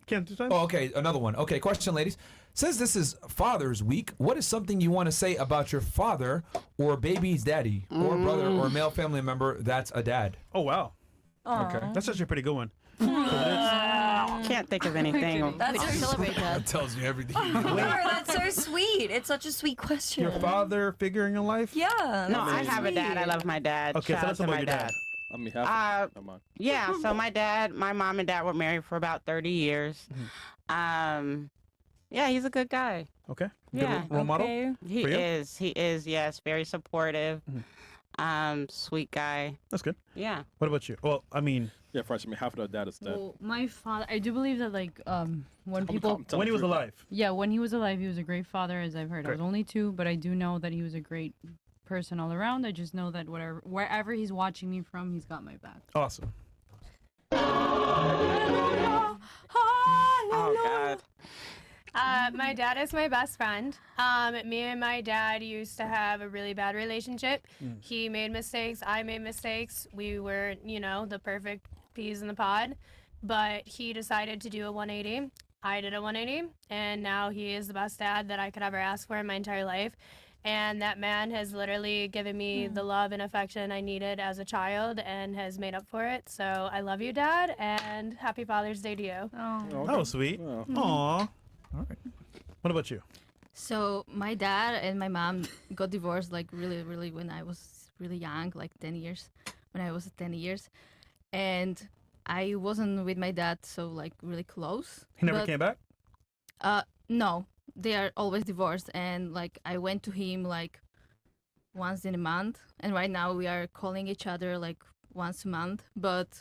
Can't do time. Oh, okay, another one. Okay, question, ladies. Since this is Father's Week, what is something you want to say about your father or baby's daddy or brother or male family member that's a dad? Oh, wow. Okay. That's actually a pretty good one. Can't think of anything. That's so celebrate that. That tells you everything. That's so sweet. It's such a sweet question. Your father figure in your life? Yeah. No, I have a dad. I love my dad. Okay, Shout tell out us to about my your dad. I mean, half of mine. Yeah, so my mom and dad were married for about 30 years. Yeah, he's a good guy. Okay. Good Yeah. role model? He For you? is, yes, very supportive. Sweet guy. That's good. Yeah. What about you? Well, I mean, Yeah, fresh. I mean, half of the dad is dead. Well, my father, I do believe that like when people, when he was alive. yeah, when he was alive, he was a great father, as I've heard. I was Great. only 2, but I do know that he was a great person all around. I just know that wherever he's watching me from, he's got my back. Awesome. Oh, God. My dad is my best friend. Me and my dad used to have a really bad relationship. He made mistakes. I made mistakes. We were, the perfect peas in the pod. But he decided to do a 180. I did a 180. And now he is the best dad that I could ever ask for in my entire life. And that man has literally given me the love and affection I needed as a child and has made up for it. So I love you, Dad, and happy Father's Day to you. That was sweet. Oh. Aw. All right. What about you? So my dad and my mom got divorced like really when I was really young, like 10 years, when I was 10 years. And I wasn't with my dad so like really close. He never came back? No, they are always divorced. And like I went to him like once in a month. And right now we are calling each other like once a month. But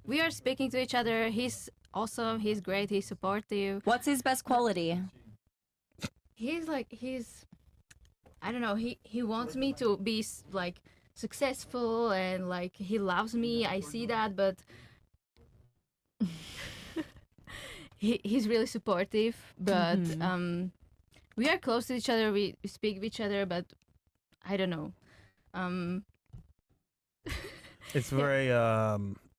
we are speaking to each other. He's awesome. He's great. He's supportive. What's his best quality? I don't know. He wants me to be like successful and like he loves me. I see that, but he's really supportive. But we are close to each other. We speak with each other, but I don't know. It's very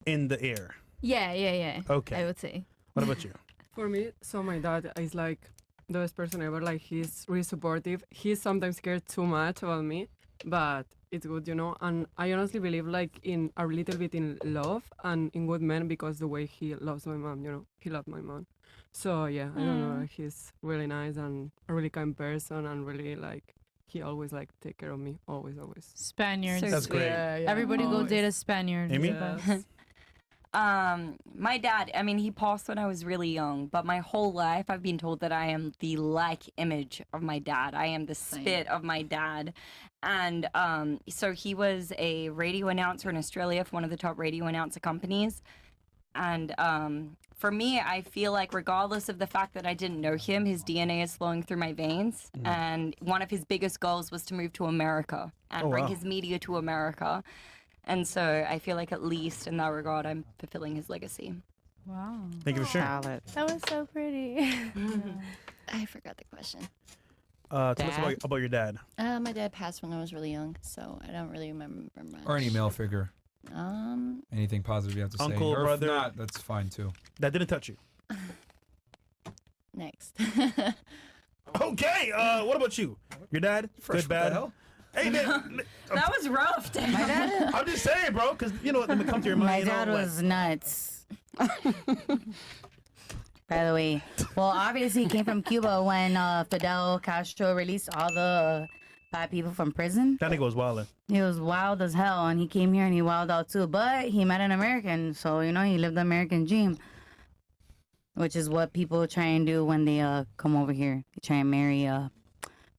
in the air. Yeah. Okay. I would say. What about you? For me, so my dad is like the best person ever. Like he's really supportive. He's sometimes scared too much about me, but it's good, And I honestly believe like in a little bit in love and in good men because the way he loves my mom, he loved my mom. So yeah, I don't know. He's really nice and a really kind person and really like he always like take care of me. Always. Spaniards. So That's sweet. great. Yeah. Everybody go Always. date a Spaniard. Amy? Yes. My dad, I mean, he passed when I was really young, but my whole life I've been told that I am the like image of my dad. I am the spit of my dad. And so he was a radio announcer in Australia for one of the top radio announcer companies. And for me, I feel like regardless of the fact that I didn't know him, his DNA is flowing through my veins. And one of his biggest goals was to move to America and bring his media to America. And so I feel like at least in that regard, I'm fulfilling his legacy. Wow. Thank you for sharing. Solid. That was so pretty. I forgot the question. Tell us about your dad. My dad passed when I was really young, so I don't really remember much. Or any male figure. Anything positive you have to Uncle, say. Or brother. if not, that's fine too. That didn't touch you. Next. Okay. What about you? Your dad? Good, bad? Hey, man. That was rough, Dad. My dad, I'm just saying, bro, because you know what? Let me come to your mind. my dad was nuts. By the way, well, obviously he came from Cuba when Fidel Castro released all the bad people from prison. That nigga was wildin'. He was wild as hell, and he came here and he wilded out too. But he met an American, so he lived the American dream, which is what people try and do when they come over here. They try and marry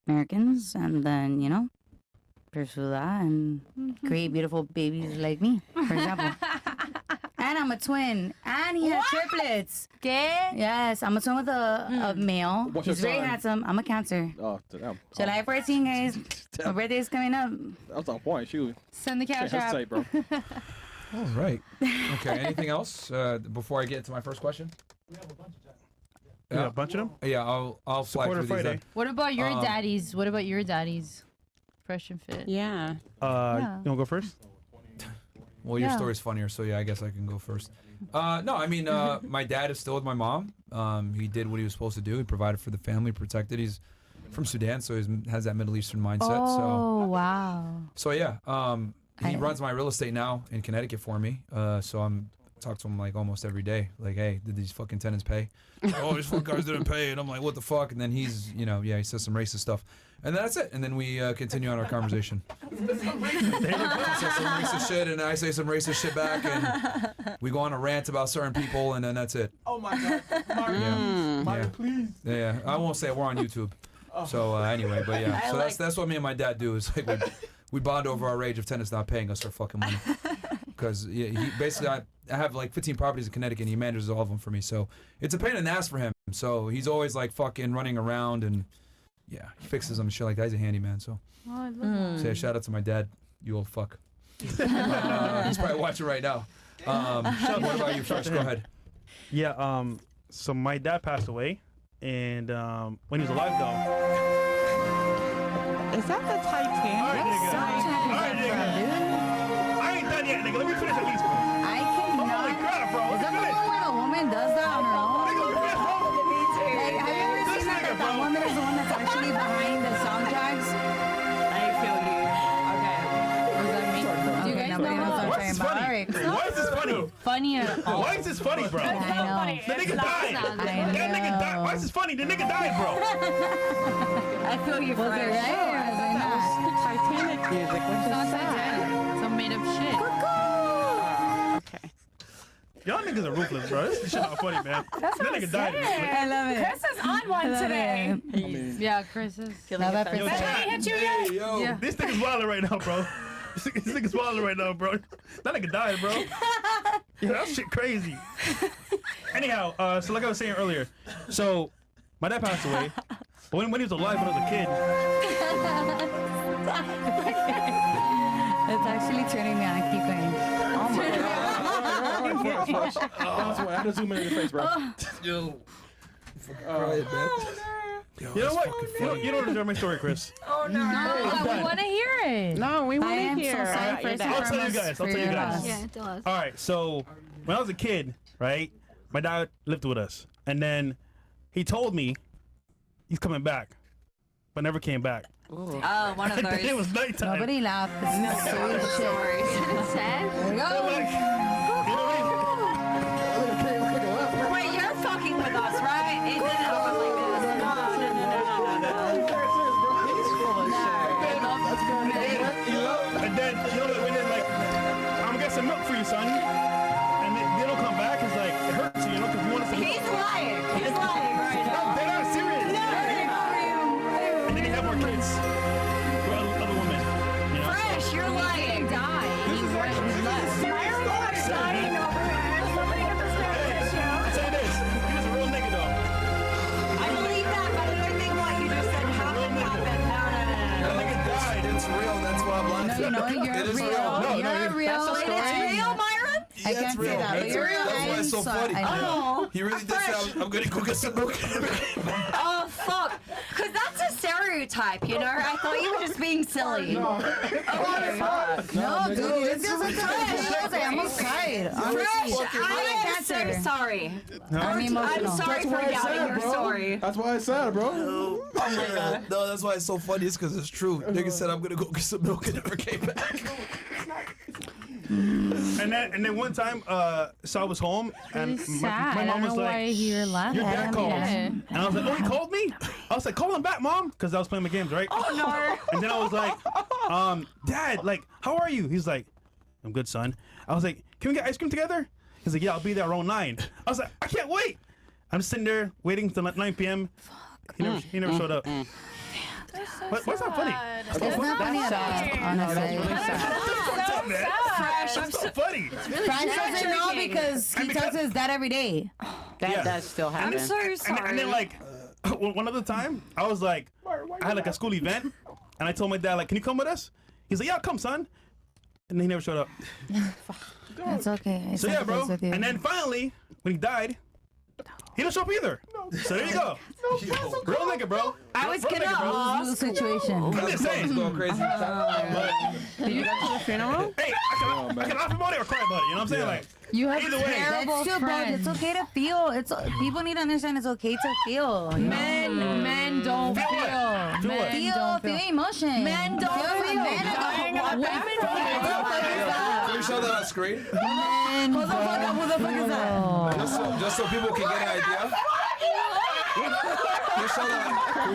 Americans, and then pursue that and create beautiful babies like me, for example. And I'm a twin, and he has triplets. ¿Qué? Yes, I'm a twin with a male. What's your He's very sign? handsome. I'm a Cancer. Oh, damn. July 14, guys. My birthday is coming up. That was on point. Shoot. Send the Can't cash app. hesitate, bro. All right. Okay. Anything else before I get to my first question? Yeah, a bunch of them. Yeah, I'll fly Supporter through these. Friday. What about your Um, daddies? What about your daddies? Fresh and fit. Yeah. You want to go first? Well, your Yeah. story's funnier, so yeah, I guess I can go first. No, I mean, my dad is still with my mom. He did what he was supposed to do. He provided for the family, protected. He's from Sudan, so he has that Middle Eastern mindset. Oh, wow. So yeah, he runs my real estate now in Connecticut for me. So I'm talk to him like almost every day. Like, hey, did these fucking tenants pay? Oh, these fucking guys didn't pay, and I'm like, what the fuck? And then he's, you know, he says some racist stuff, and then that's it. And then we continue on our conversation. He says some racist shit, and I say some racist shit back, and we go on a rant about certain people, and then that's it. Oh my God, Myron, Myron, please. Yeah, I won't say it. We're on YouTube. So anyway, but yeah, so that's what me and my dad do is like we bond over our rage of tenants not paying us their fucking money. Because he basically, I have like 15 properties in Connecticut, and he manages all of them for me. So it's a pain in the ass for him. So he's always like fucking running around, and yeah, he fixes them and shit like that. He's a handyman. So say a shout out to my dad, you old fuck. He's probably watching right now. What about you, Fresh? Go ahead. Yeah. So my dad passed away, and when he was alive, though. Is that the Titanic? All right, nigga. I ain't done yet, nigga. Let me finish at least, bro. I cannot. Holy crap, bro. Is that the one where a woman does that on her own? Like, have you ever seen that woman is the one that's actually behind the soundtracks? I feel you. Okay. Was that me? Do you guys know what I'm talking about? All right. Why is this funny? Funny at all. Why is this funny, bro? I know. The nigga died. That nigga died. Why is this funny? The nigga died, bro. I feel you, Was it Fresh. right or was it not? Titanic music. What's that? Some made up shit. Okay. Y'all niggas are ruthless, bro. This shit not funny, man. That's That what nigga I'm died. saying. I love it. Chris is on one today. Yeah, Chris is. Love that Yo, percent. chat. He hit you yet? Yo. Yeah. This nigga's wilding right now, bro. This nigga's wilding right now, bro. That nigga died, bro. Yeah, that shit crazy. Anyhow, so like I was saying earlier, so my dad passed away. But when he was alive, when I was a kid, It's actually turning me on. Keep going. Oh my God. I had to zoom in your face, bro. Yo. you know what? You don't deserve my story, Chris. No, we want to hear it. No, we I want to am hear. so sorry first and I'll tell you foremost guys. I'll for tell you your guys. loss. Yeah, tell us. All right, so when I was a kid, right, my dad lived with us, and then he told me he's coming back, but never came back. Oh, one of And then those. it was nighttime. Nobody laughed. This is serious shit. Sad. There we I'm go. like, you know what I mean? Wait, you're fucking with us, right? It didn't happen like this. And then, you know, when they're like, I'm gonna get some milk for you, son. And they don't come back, it's like, it hurts you, you know, because you want to say He's lying. He's lying right now. they're not serious. And then you have more kids with other women, you know? Fresh, you're lying. This is actually Myron's dying over here. Somebody get this man a tissue. I'll tell you this, he was a real nigga, though. I believe that, but I think what you just said happened. That nigga died. It's real. That's why I'm lying. No, you know, you're It is real. real. You're real. That's a story. It's real, Myron? I Yeah, can't it's say real. that. It's You're real. real. That's why I'm it's so sorry. funny. I know. Oh, He really did say, I'm gonna go get some milk. oh, fuck. Because that's a stereotype, you know? I thought you were just being silly. No, dude, this isn't trash. I almost cried. Fresh, Honestly. I am so sorry. I'm emotional. I'm sorry for doubting your story. That's why I said, bro. Oh my God. No, that's why it's so funny. It's because it's true. Nigga said, I'm gonna go get some milk and never came back. And then one time, so I was home, and It's my sad. mom I don't was know why like, you're laughing. your dad called. Yeah. And I was like, oh, he called me? I was like, call him back, Mom, because I was playing my games, right? Oh, no. And then I was like, Dad, like, how are you? He's like, I'm good, son. I was like, can we get ice cream together? He's like, yeah, I'll be there around 9. I was like, I can't wait. I'm sitting there waiting till 9 p.m. He never showed up. What's not funny? It's not funny at all, honestly. Fresh, I'm It's so so funny. Frank doesn't know because he tells his dad every day. That Yeah. does still happen. I'm so sorry. And then like one other time, I was like, I had like a school event, and I told my dad like, can you come with us? He's like, yeah, come, son. And he never showed up. It's okay. I So yeah, bro. sympathize with you. And then finally, when he died, he didn't show up either. So there you go. Real nigga, bro. I was Real gonna nigga, bro. Lose situation. I'm just saying. Going crazy. But, Did you go to the funeral? hey, I can laugh about it or cry about it. You know what I'm saying? Like, You have Either way. terrible That's too bad. friends. It's okay to feel. People need to understand it's okay to feel. you know? Men don't feel. Feel what? Men don't Feel feel. emotion. Men don't feel. Men are Women Can you show that on screen? Men. Who the fuck is that? Just so people can get an idea. Can we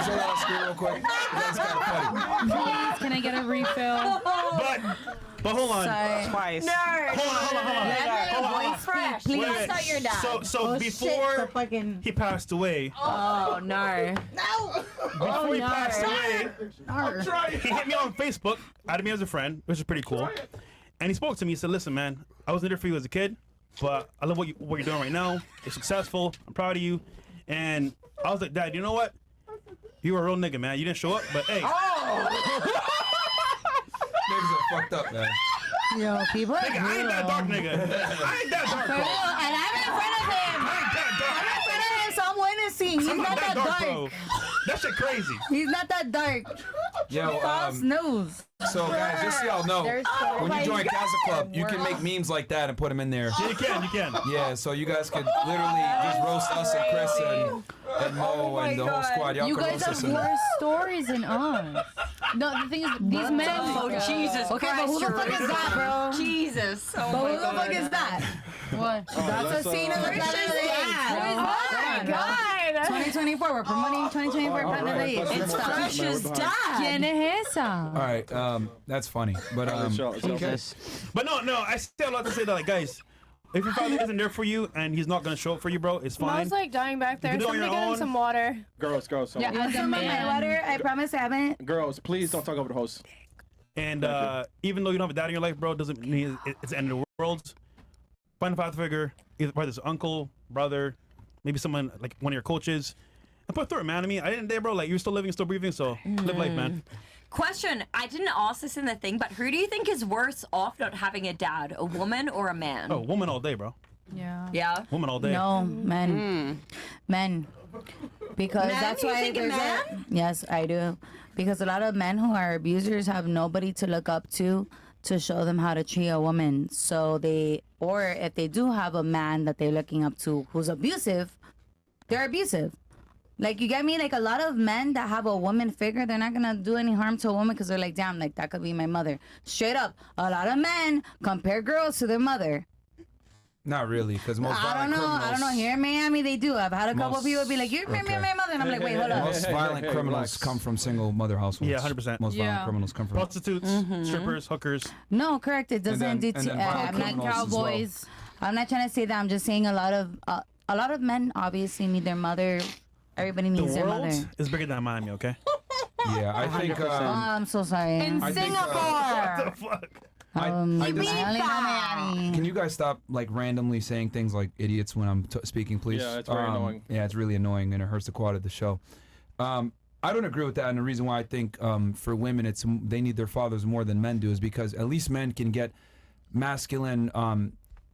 show that on screen real quick? That's kind of funny. Please, can I get a refill? But hold on. Sorry. Twice. Hold on. Fresh. Wait, Please. wait. That's not your dad. So before the fucking. he passed away, Oh no. before he passed away, he hit me on Facebook, added me as a friend, which is pretty cool. And he spoke to me. He said, "Listen, man, I wasn't there for you as a kid, but I love what you're doing right now. You're successful. I'm proud of you." And I was like, "Dad, you know what? You were a real nigga, man. You didn't show up, but hey." Niggas are fucked up, man. Yo, people. Nigga, I ain't that dark, nigga. I ain't that dark, For bro. real, and I'm in front of him. I ain't that dark. I'm in front of him, so I'm witnessing. He's I'm not that dark. bro. That shit crazy. He's not that dark. Yo, False news. so guys, just so y'all know, when you join Castleclub, you can make memes like that and put them in there. Yeah, you can. Yeah, so you guys could literally just roast us and Chris and Mo and the whole squad. Y'all You can guys roast us have in there. worse stories than us. No, the thing is, these men. Oh, Jesus Okay, Christ. but who the you're fuck is right. that, bro? Jesus. Oh But my who the God. fuck is that? What? That's a scene of the Planet of the Apes. Oh my God. 2024, we're promoting 2024 Planet of the Apes. It's Fresh's dad. ¿Quién es esa? All right, that's funny, but But no, I still have to say that, like, guys, if your father isn't there for you and he's not gonna show up for you, bro, it's fine. Mom's like dying back there. can do it on Somebody your get him own. some water. Girls. Yeah, as a Some of my man. water, I promise I haven't. Girls, please don't talk over the host. And even though you don't have a dad in your life, bro, doesn't mean it's the end of the world. Find a father figure, whether it's uncle, brother, maybe someone like one of your coaches, and put through it, man. I mean, at the end of the day, bro, like, you're still living, still breathing, so live life, man. Question, I didn't ask this in the thing, but who do you think is worse off not having a dad, a woman or a man? Oh, woman all day, bro. Yeah. Yeah. Woman all day. No, men. Men. Because Men? that's You why think a there's man? Yes, I do. Because a lot of men who are abusers have nobody to look up to show them how to treat a woman. So or if they do have a man that they're looking up to who's abusive, they're abusive. Like, you get me? Like, a lot of men that have a woman figure, they're not gonna do any harm to a woman because they're like, damn, like, that could be my mother. Straight up, a lot of men compare girls to their mother. not really, because most I don't violent know. criminals. I don't know. Here in Miami, they do. I've had a couple Most- people be like, "You remember okay. my mother?" And I'm like, "Wait, hold up." Most violent hey, criminals relax. come from single mother households. Yeah, 100%. Most violent Yeah. criminals come from. Prostitutes, strippers, hookers. No, correct. It doesn't. then- det- and then violent I'm not criminals as well. Cowboys. I'm not trying to say that. I'm just saying a lot of men obviously need their mother. Everybody The needs their world mother. is bigger than Miami, okay? Yeah, I think. 100%. Oh, I'm so sorry. I think, What the fuck? I I only know just- Miami. Can you guys stop like randomly saying things like idiots when I'm speaking, please? Yeah, it's very annoying. Yeah, it's really annoying and it hurts the quality of the show. I don't agree with that, and the reason why I think for women they need their fathers more than men do is because at least men can get masculine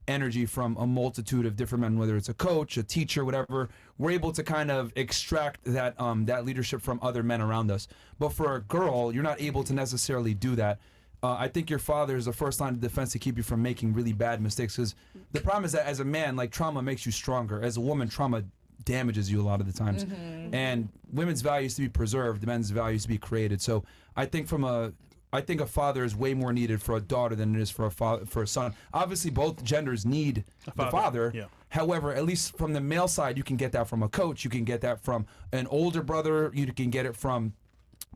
energy from a multitude of different men, whether it's a coach, a teacher, whatever. We're able to kind of extract that that leadership from other men around us. But for a girl, you're not able to necessarily do that. I think your father is the first line of defense to keep you from making really bad mistakes. Because the problem is that as a man, like, trauma makes you stronger. As a woman, trauma damages you a lot of the times. And women's values to be preserved, men's values to be created. So I think a father is way more needed for a daughter than it is for a son. Obviously, both genders need the father. Yeah. However, at least from the male side, you can get that from a coach. You can get that from an older brother. You can get it from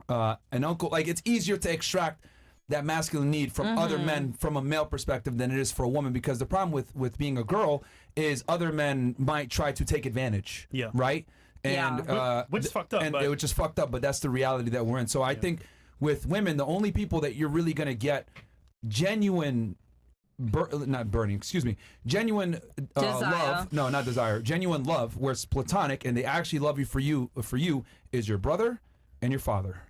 an uncle. Like, it's easier to extract that masculine need from other men from a male perspective than it is for a woman, because the problem with being a girl is other men might try to take advantage. Yeah. Right? And Which is fucked up. and but which is fucked up, but that's the reality that we're in. So I think with women, the only people that you're really gonna get genuine genuine love, no, not desire, genuine love, where it's platonic and they actually love you for you is your brother and your father.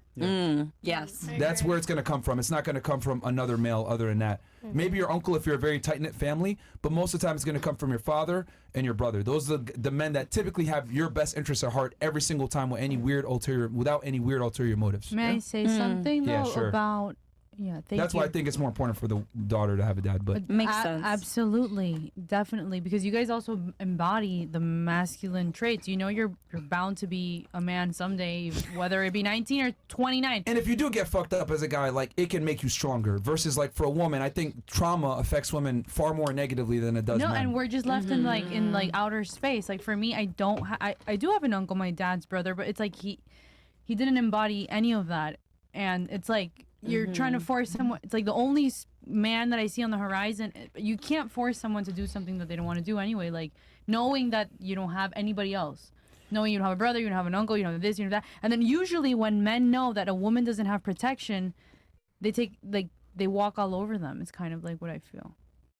Yes. That's where it's going to come from. It's not going to come from another male other than that. Maybe your uncle if you're a very tight-knit family, but most of the time it's going to come from your father and your brother. Those are the men that typically have your best interests at heart every single time without any weird ulterior motives. May I say something though Yeah, sure. about Yeah, thank That's you. why I think it's more important for the daughter to have a dad. But Makes sense. Absolutely, definitely, because you guys also embody the masculine traits. You know, you're bound to be a man someday, whether it be 19 or 29. and if you do get fucked up as a guy, like it can make you stronger. Versus like for a woman, I think trauma affects women far more negatively than it does No, men. and we're just left in like outer space. Like for me, I don't. I do have an uncle, my dad's brother, but it's like he didn't embody any of that, and it's like you're trying to force someone. It's like the only man that I see on the horizon. You can't force someone to do something that they don't want to do anyway. Like knowing that you don't have anybody else, knowing you don't have a brother, you don't have an uncle, you don't have this, you don't have that, and then usually when men know that a woman doesn't have protection, they walk all over them. It's kind of like what I feel.